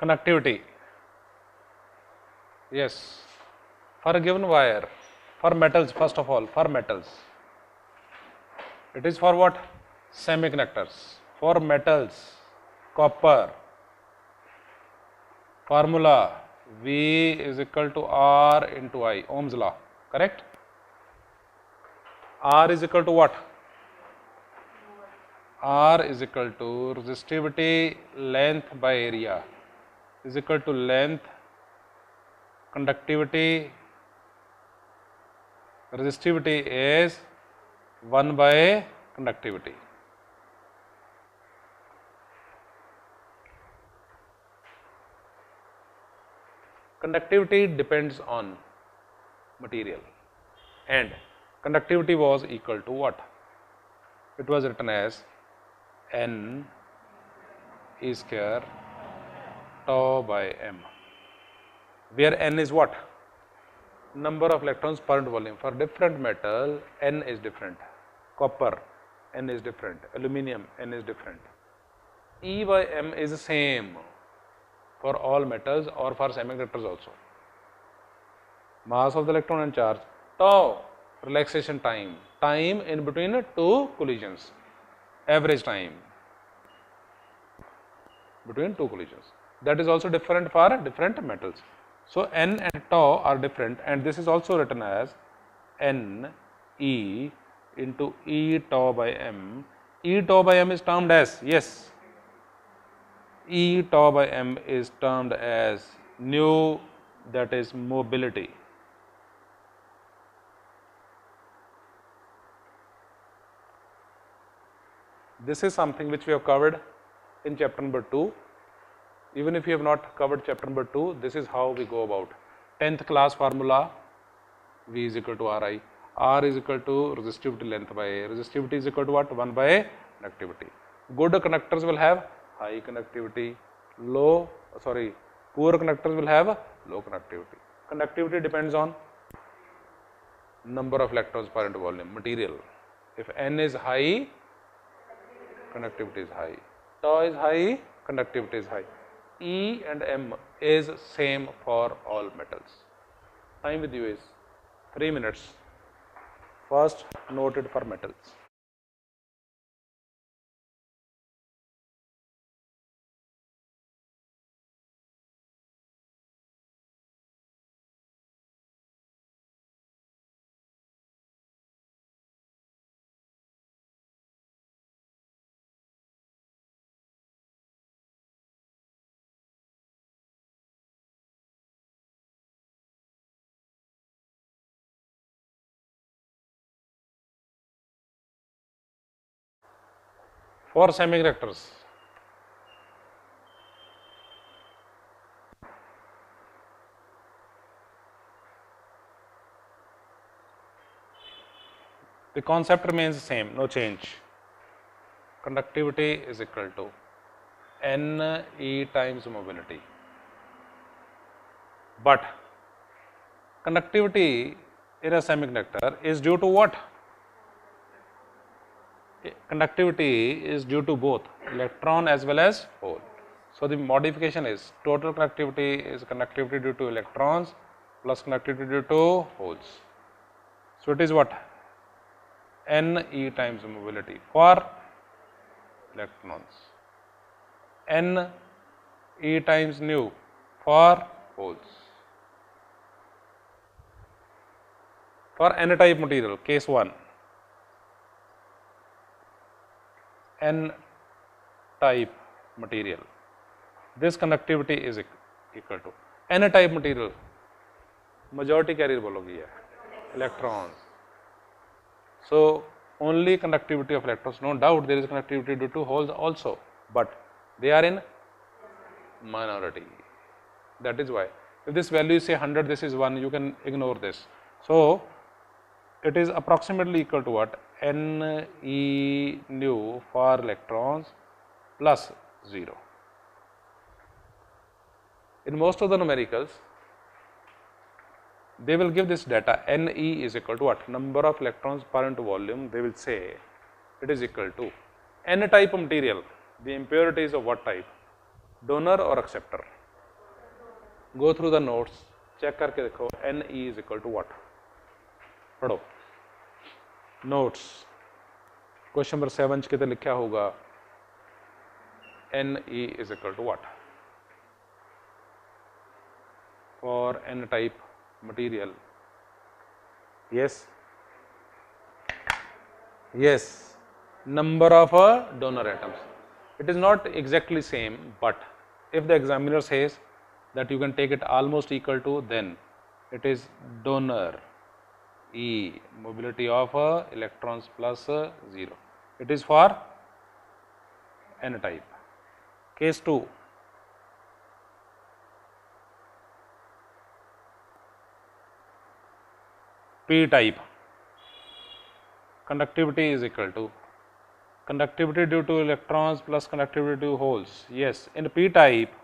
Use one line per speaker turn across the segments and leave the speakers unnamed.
conductivity. Yes, for a given wire, for metals, first of all, for metals, it is for what? Semiconductors. For metals, copper, formula V is equal to R into I, Ohm's law, correct? R is equal to what? R is equal to resistivity length by area is equal to length, conductivity, resistivity is 1 by conductivity. Conductivity depends on material, and conductivity was equal to what? It was written as N E square tau by m, where N is what? Number of electrons per unit volume. For different metal, N is different. Copper, N is different. Aluminium, N is different. E by m is the same for all metals or for semiconductors also. Mass of the electron and charge. Tau, relaxation time, time in between two collisions, average time between two collisions. That is also different for different metals. So N and tau are different, and this is also written as N E into E tau by m. E tau by m is termed as, yes, E tau by m is termed as nu, that is mobility. This is something which we have covered in chapter number 2. Even if you have not covered chapter number 2, this is how we go about. 10th class formula, V is equal to Ri. R is equal to resistivity length by A. Resistivity is equal to what? 1 by conductivity. Good conductors will have high conductivity. Poor conductors will have low conductivity. Conductivity depends on number of electrons per unit volume, material. If N is high, conductivity is high. Tau is high, conductivity is high. E and M is same for all metals. Time with you is 3 minutes. First, noted for metals. For semiconductors, the concept remains the same, no change. Conductivity is equal to N E times mobility. But conductivity in a semiconductor is due to what? Conductivity is due to both electron as well as hole. So the modification is total conductivity is conductivity due to electrons plus conductivity due to holes. So it is what? N E times mobility for electrons, N E times nu for holes. For N type material, case 1, N type material, this conductivity is equal to N type material, majority carrier बोलोगी है, electrons. So only conductivity of electrons, no doubt there is conductivity due to holes also, but they are in minority. That is why if this value is say 100, this is 1, you can ignore this. So it is approximately equal to what? N E nu for electrons plus 0. In most of the numericals, they will give this data Ne is equal to what? Number of electrons per unit volume, they will say it is equal to N type of material. The impurity is of what type? Donor or acceptor? Go through the notes, check करके देखो N E is equal to what. पढ़ो notes, question number 7 के लिखा होगा N E is equal to what for N type material. Yes yes, number of donor atoms. It is not exactly same, but if the examiner says that you can take it almost equal to, then it is donor E, mobility of electrons plus 0. It is for N type. Case 2, P type. Conductivity is equal to conductivity due to electrons plus conductivity due to holes. Yes, in P type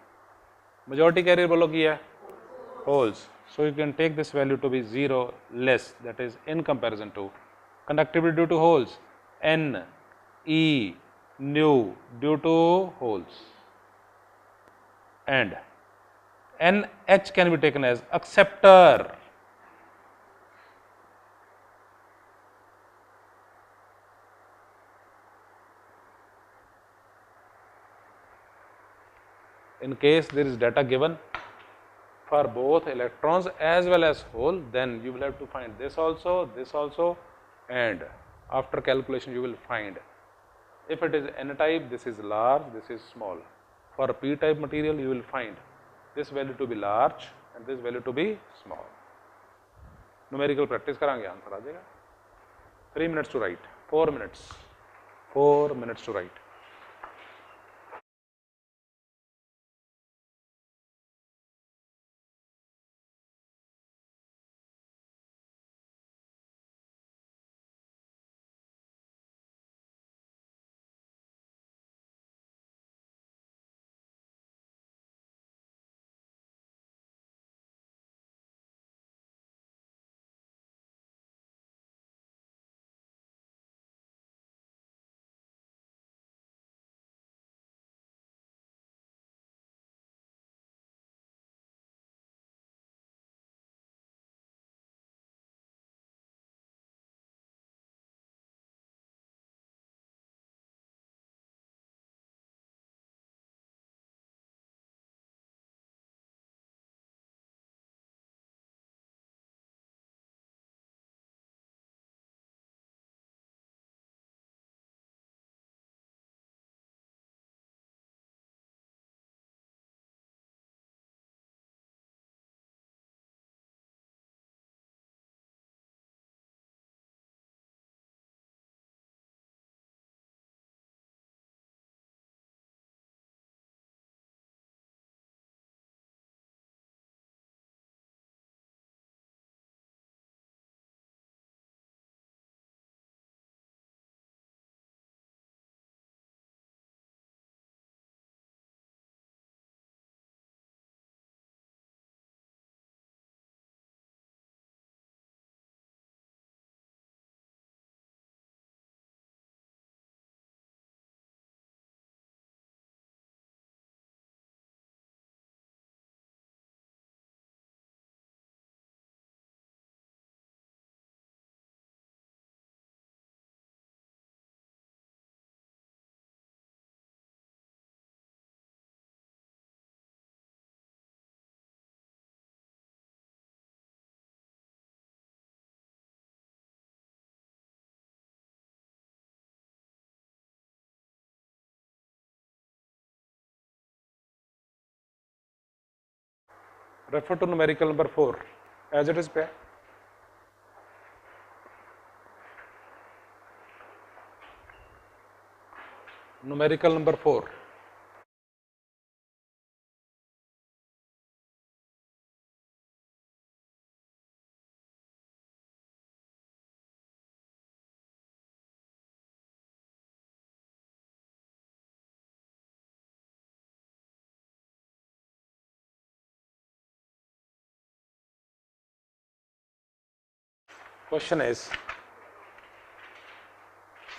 majority carrier बोलो किया holes, so you can take this value to be 0 less, that is in comparison to conductivity due to holes N E nu due to holes, and NH can be taken as acceptor. In case there is data given for both electrons as well as hole, then you will have to find this also, and after calculation you will find if it is N type, this is large, this is small. For P type material, you will find this value to be large and this value to be small. Numerical practice करांगे, answer आ जाएगा. 3 minutes to write, 4 minutes, 4 minutes to write. Refer to numerical number 4 as it is पे. Numerical number 4. Question is,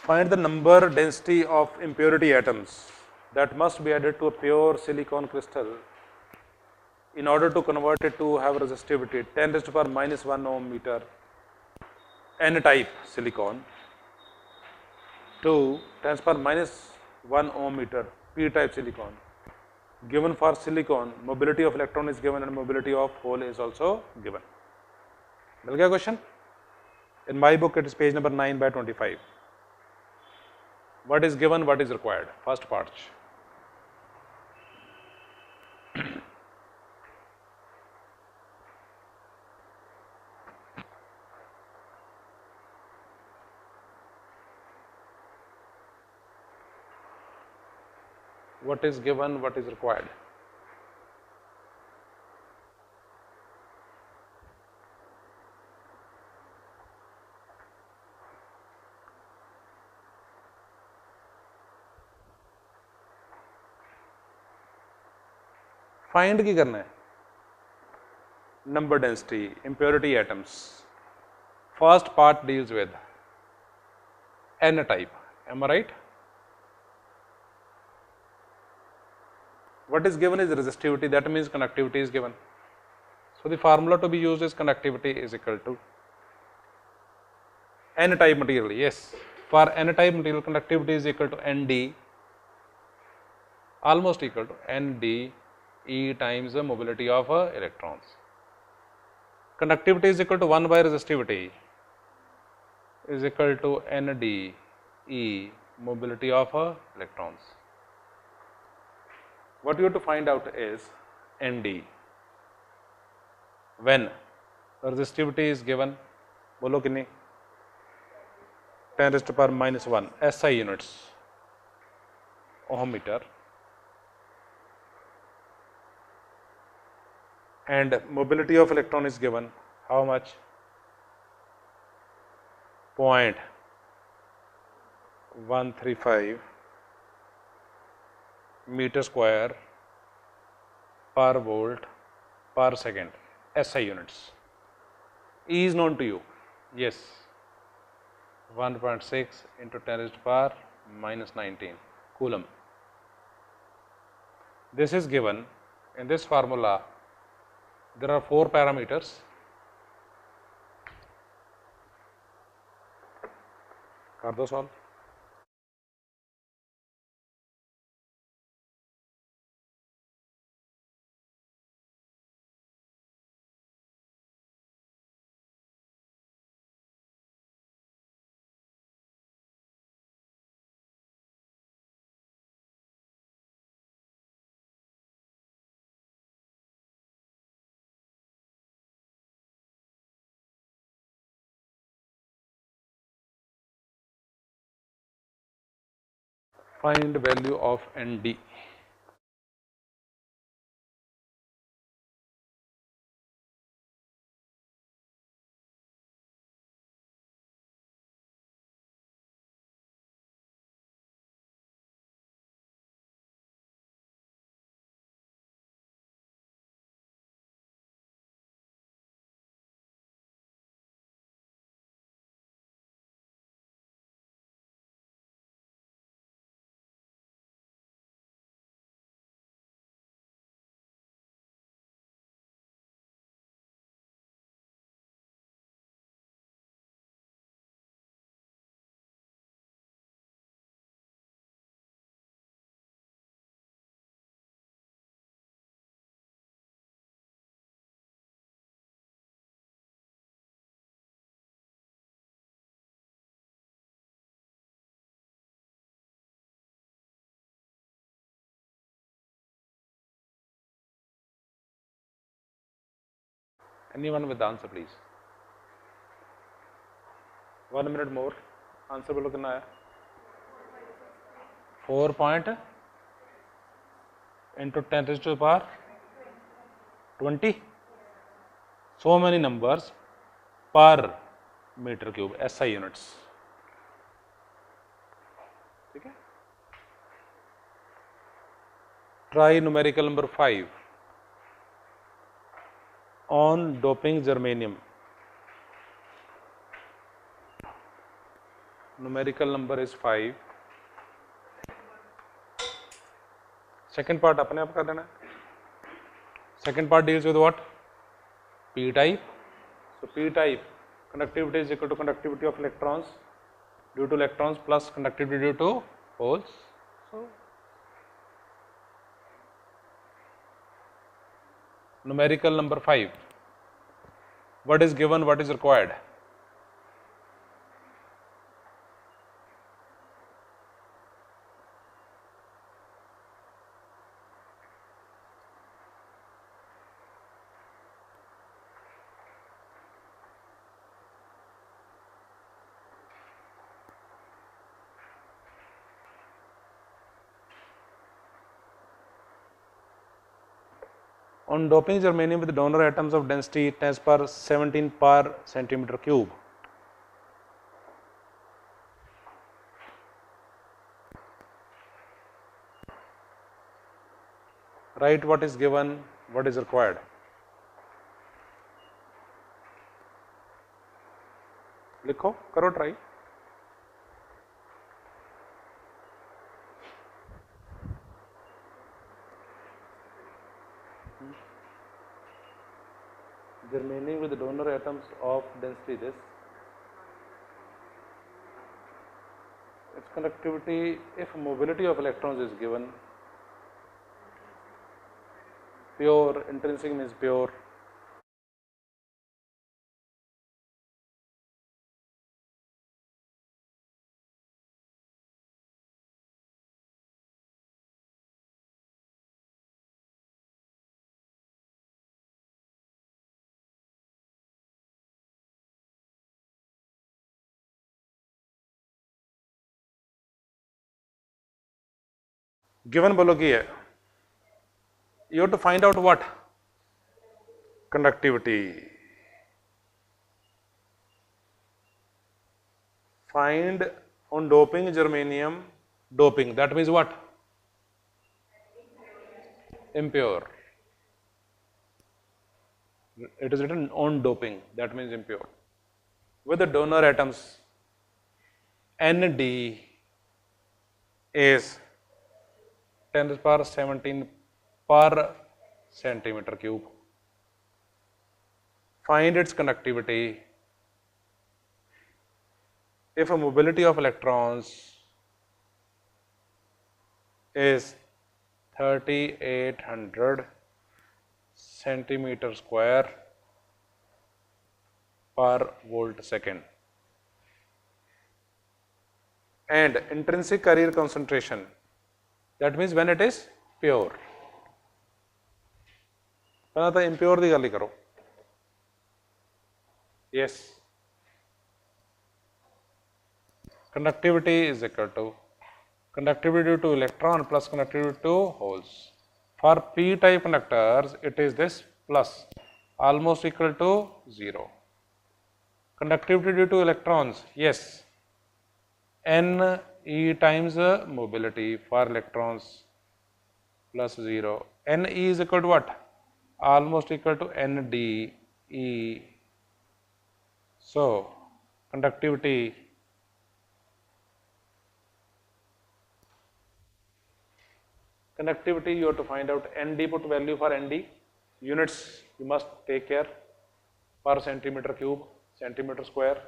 find the number density of impurity atoms that must be added to a pure silicon crystal in order to convert it to have resistivity 10 raised to power minus 1 ohm meter N type silicon to 10 raised to power minus 1 ohm meter P type silicon. Given for silicon, mobility of electron is given and mobility of hole is also given. मिल गया question? In my book, it is page number 9 by 25. What is given, what is required? First part. What is given, what is required? Find की करना है number density, impurity atoms. First part deals with N type. Am I right? What is given is resistivity. That means conductivity is given. So the formula to be used is conductivity is equal to N type material. Yes, for N type material, conductivity is equal to Nd, almost equal to Nd E times the mobility of electrons. Conductivity is equal to 1 by resistivity is equal to Nd E mobility of electrons. What you have to find out is Nd. When resistivity is given, बोलो कितनी 10 raised to power minus 1 SI units ohm meter, and mobility of electron is given how much? 0.135 meter square per volt per second SI units. E is known to you. Yes, 1.6 into 10 raised to power minus 19 coulomb. This is given in this formula. There are 4 parameters. कर दो solve. Find value of Nd. Anyone with the answer, please? 1 minute more. Answer बोलो कितना है? 4 point into 10 raised to the power 20. So many numbers per meter cube SI units. ठीक है? Try numerical number 5 on doping germanium. Numerical number is 5. Second part अपने आप कर देना. Second part deals with what? P type. So P type conductivity is equal to conductivity of electrons due to electrons plus conductivity due to holes. So numerical number 5. What is given, what is required? On doping germanium with donor atoms of density 10^17 per centimeter cube. Write what is given, what is required. लिखो, करो try. Germanium with donor atoms of density this. Its conductivity, if mobility of electrons is given, pure, intrinsic means pure. Given below here, you have to find out what? Conductivity. Find on doping germanium, doping, that means what? Impure. It is written on doping, that means impure. With the donor atoms, Nd is 10^17 per centimeter cube. Find its conductivity if a mobility of electrons is 3800 centimeter square per volt second, and intrinsic carrier concentration, that means when it is pure. पहला तो impure दी गल ही करो. Yes. Conductivity is equal to conductivity due to electron plus conductivity to holes. For p-type conductors, it is this plus, almost equal to 0. Conductivity due to electrons, yes, n e times mobility for electrons plus 0. N e is equal to what? Almost equal to n d e. So, conductivity you have to find out Nd, put value for Nd, units you must take care, per centimeter cube, centimeter square.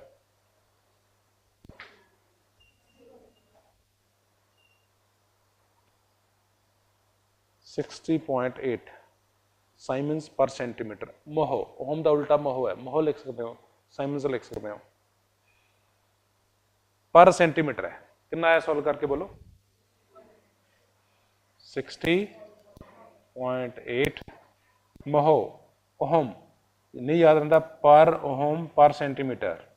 $60.8 Siemens per centimeter. मोहो, ओम का उल्टा मोहो है, मोहो लिख सकते हो, Simons लिख सकते हो, पर सेंटीमीटर है. कितना है सॉल्व करके बोलो. 60.8 मोहो ओम, नहीं याद रहता, पर ओम पर सेंटीमीटर.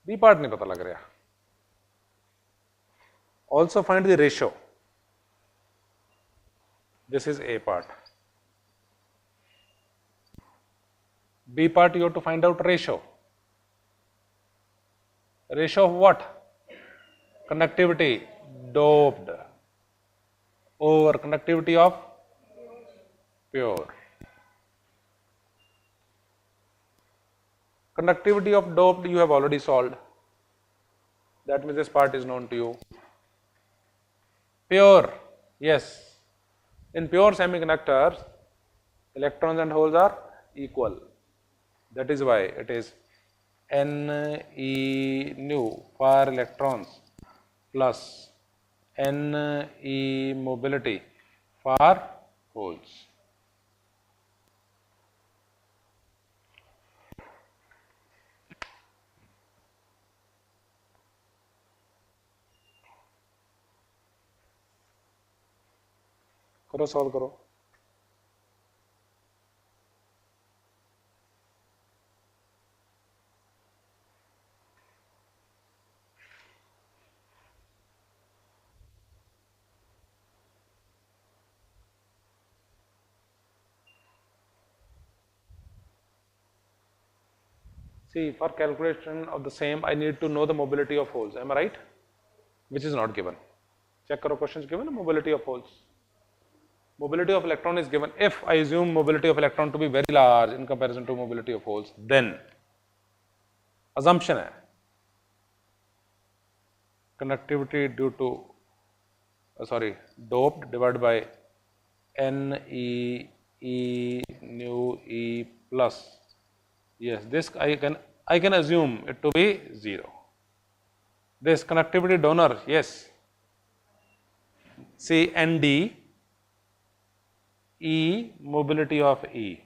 बी पार्ट नहीं पता लग रहा. Also find the ratio. This is A part. B part you have to find out ratio. Ratio of what? Conductivity doped over conductivity of pure. Conductivity of doped you have already solved. That means this part is known to you. pure, yes, in pure semiconductors, electrons and holes are equal. That is why it is Ne nu for electrons plus Ne mobility for holes. करो solve करो. See, for calculation of the same, I need to know the mobility of holes. Am I right? Which is not given. Check karo, questions given, mobility of holes. Mobility of electron is given. If I assume mobility of electron to be very large in comparison to mobility of holes, then assumption hai conductivity due to doped divided by Ne E nu E plus. Yes, this I can assume it to be 0. This conductivity donor, yes. See Nd E mobility of E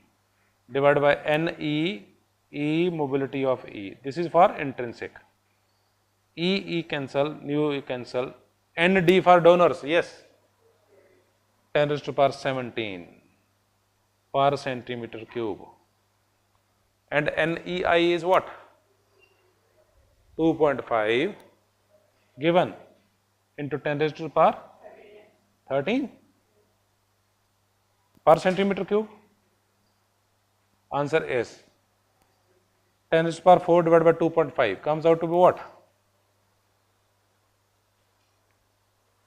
divided by Ne E mobility of E. This is for intrinsic. E cancel, nu E cancel. Nd for donors, yes. 10 raised to power 17 per centimeter cube. And NEI is what? 2.5 given into 10 raised to the power 13 per centimeter cube. Answer is 10 raised to the power 4 divided by 2.5 comes out to be what?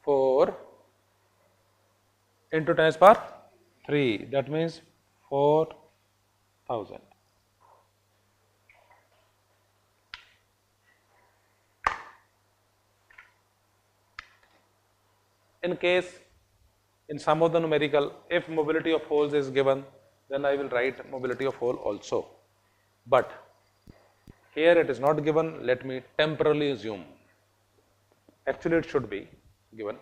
4 into 10 raised to the power 3. That means 4,000. In case, in some of the numerical, if mobility of holes is given, then I will write mobility of hole also. But here it is not given, let me temporarily assume. Actually it should be given.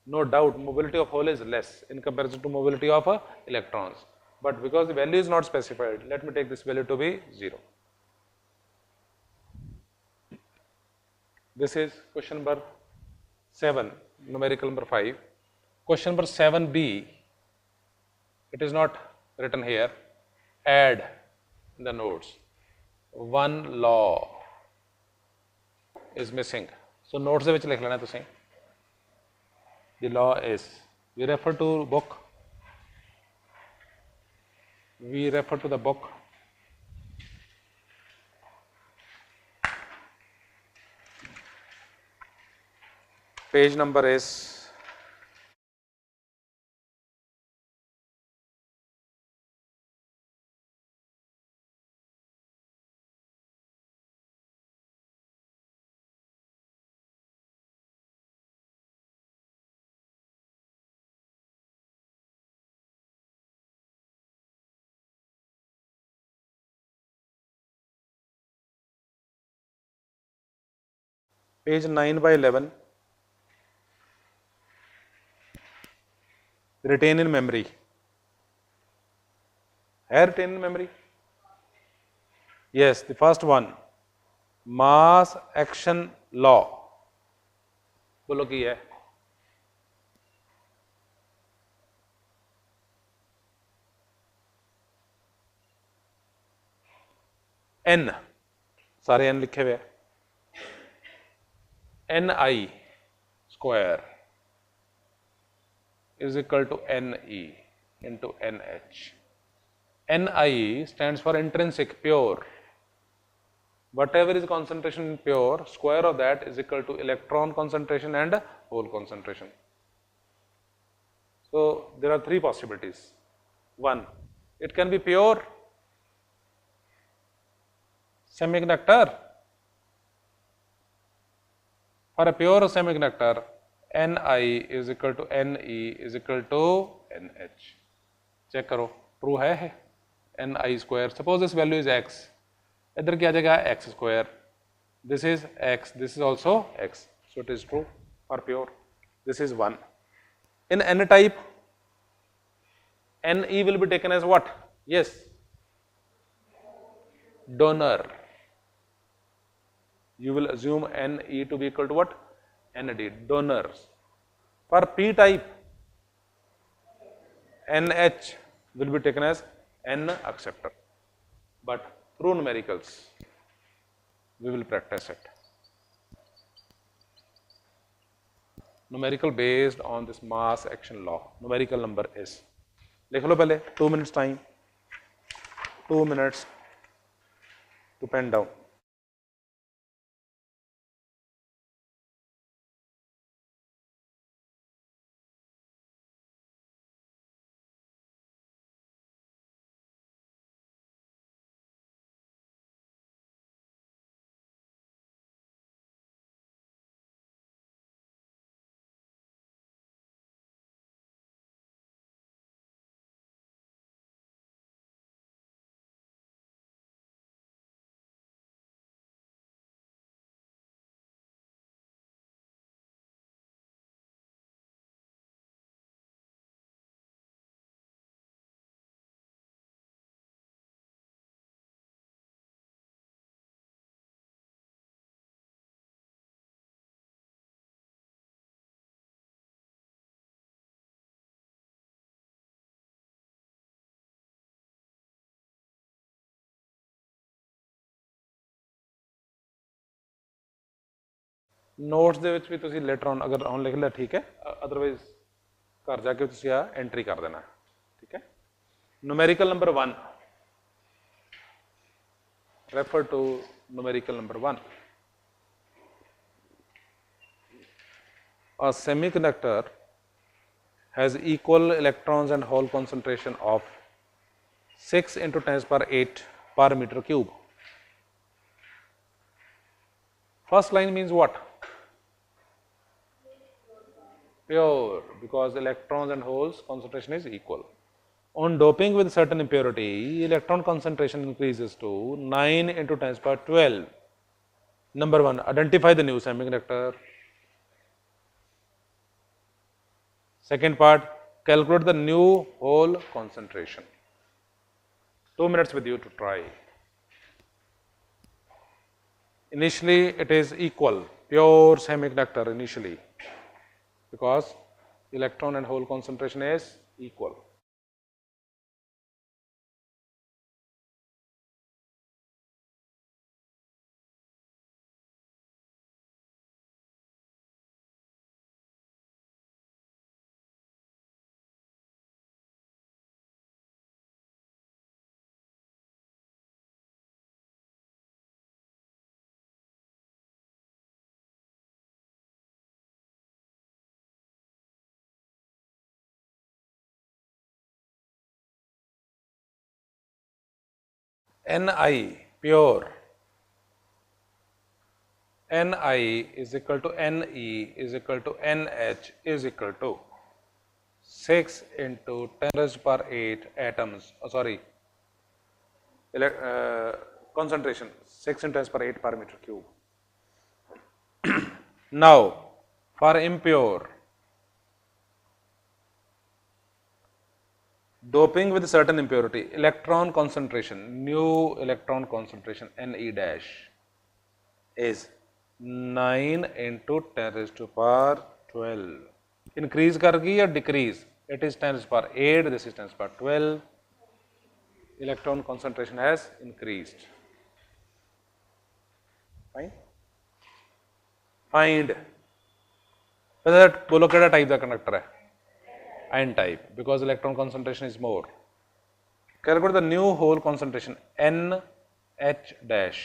No doubt mobility of hole is less in comparison to mobility of electrons. But because the value is not specified, let me take this value to be 0. This is question number 7, numerical number 5. Question number 7b, it is not written here. Add in the notes. One law is missing. So notes de vich likh lena tusi. The law is, we refer to book. We refer to the book. Page number is page 9 by 11. Retain in memory. Retain in memory? Yes, the first one. Mass action law. बोलो की है? N, सारे N लिखे हुए. Ni square is equal to Ne into Nh. Ni stands for intrinsic, pure. Whatever is concentration in pure, square of that is equal to electron concentration and hole concentration. So there are 3 possibilities. 1, it can be pure semiconductor. For a pure semiconductor, Ni is equal to Ne is equal to NH. Check करो true है Ni square, suppose this value is x, इधर क्या आ जाएगा x square, this is x, this is also x, so it is true for pure. This is 1. In n type, Ne will be taken as what? Yes, donor. You will assume Ne to be equal to what? Nd, donors. For p type, Nh will be taken as N acceptor. But through numericals, we will practice it. Numerical based on this mass action law. Numerical number is, लिख लो पहले, 2 minutes time, 2 minutes to pen down. Notes ਦੇ ਵਿੱਚ ਵੀ ਤੁਸੀਂ later on ਅਗਰ on ਲਿਖ ਲਿਆ ਠੀਕ ਹੈ, ਅਦਰਵਾਈਜ਼ ਘਰ ਜਾ ਕੇ ਤੁਸੀਂ ਆ ਐਂਟਰੀ ਕਰ ਦੇਣਾ, ਠੀਕ ਹੈ। numerical number 1, refer to numerical number 1. A semiconductor has equal electrons and hole concentration of 6 into 10 power 8 per meter cube. First line means what? Pure, because electrons and holes concentration is equal. On doping with certain impurity, electron concentration increases to 9 into 10 power 12. Number 1, identify the new semiconductor. Second part, calculate the new hole concentration. 2 minutes with you to try. Initially, it is equal, pure semiconductor initially, because electron and hole concentration is equal. Ni, pure, Ni is equal to Ne is equal to Nh is equal to 6 into 10 raised to power 8 atoms, concentration 6 into 10 power 8 per meter cube. Now, for impure, doping with certain impurity, electron concentration, new electron concentration Ne dash is 9 into 10 raised to power 12. Increase kargi or decrease? It is 10 raised to power 8, this is 10 raised to power 12. Electron concentration has increased. Fine. Find. बोलो केड़ा type का conductor है? N type, because electron concentration is more. Calculate the new hole concentration NH dash.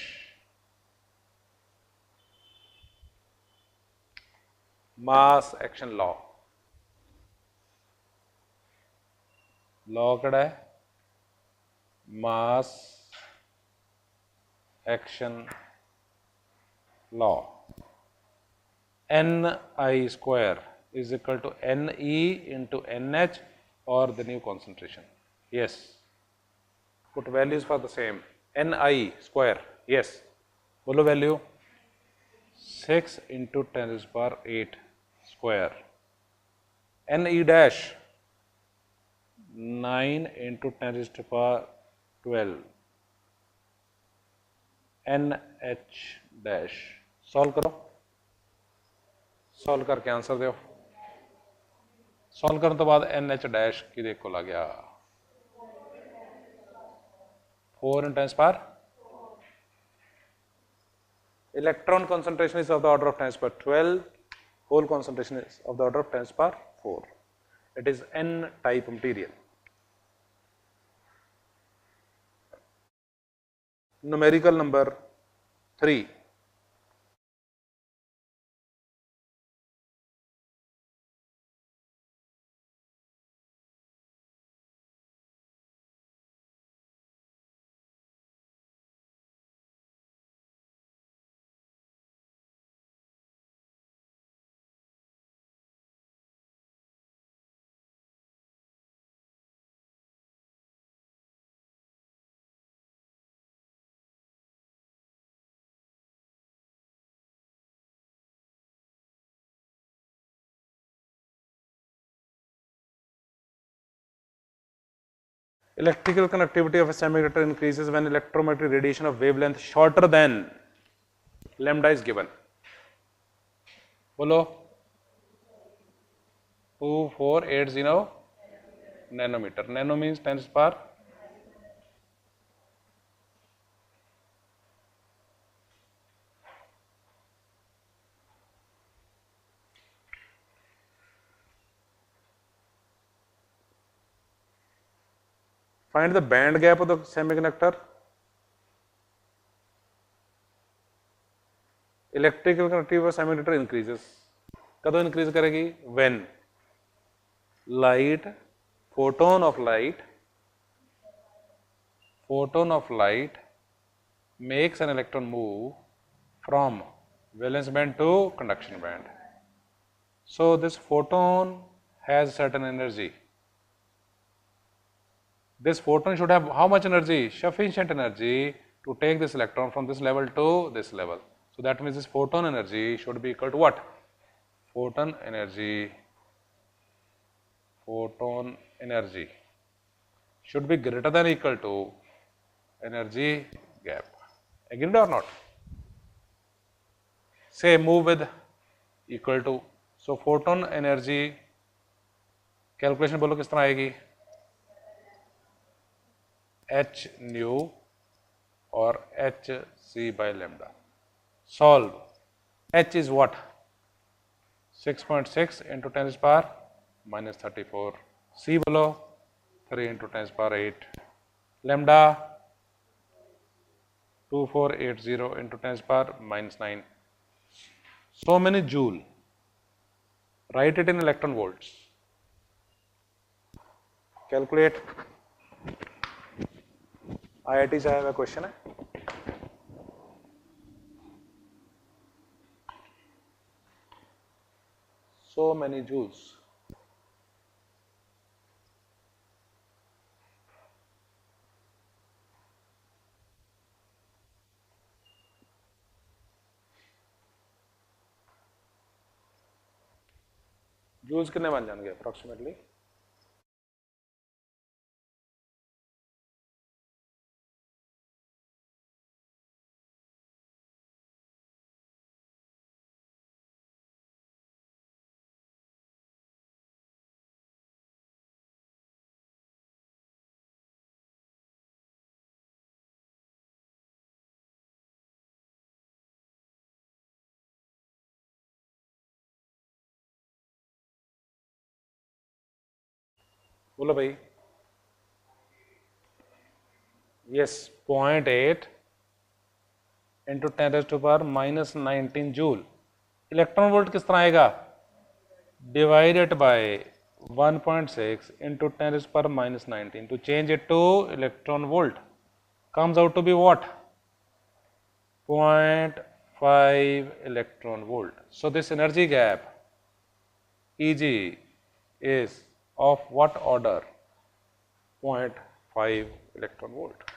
Mass action law. Law केड़ा है? Mass action law. Ni square is equal to Ne into NH or the new concentration. Yes. Put values for the same. Ni square. Yes. Bolo value 6 into 10 to the power 8 square. Ne dash 9 into 10 to the power 12. NH dash. Solve करो. Solve करके answer दो. Solve करने तो बाद NH dash की देखो लग गया 4 into 10 to the power. Electron concentration is of the order of 10 to the power 12. Hole concentration is of the order of 10 to the power 4. It is N type material. Numerical number 3. Electrical conductivity of a semiconductor increases when electromagnetic radiation of wavelength shorter than lambda is given. Bolo 2480 nanometer. Nano means 10 to the power. Find the band gap of the semiconductor. Electrical conductivity of a semiconductor increases. कदों increase करेगी? When light, photon of light makes an electron move from valence band to conduction band. So this photon has certain energy. This photon should have how much energy? Sufficient energy to take this electron from this level to this level. So that means this photon energy should be equal to what? Photon energy should be greater than or equal to energy gap. Agreed or not? Say move with equal to. So photon energy calculation बोलो किस तरह आएगी? H nu or Hc by lambda. Solve. H is what? 6.6 into 10 to the power minus 34. C below 3 into 10 to the power 8. Lambda 2480 into 10 to the power minus 9. So many joule. Write it in electron volts. Calculate. IIT से आया हुआ question है. So many joules. Joules कितने बन जाएंगे approximately? बोलो भाई. Yes, 0.8 into 10 raised to power minus 19 joule. Electron volt किस तरह आएगा? Divided by 1.6 into 10 raised to power minus 19. To change it to electron volt comes out to be what? 0.5 electron volt. So this energy gap Eg is of what order? 0.5 electron volt.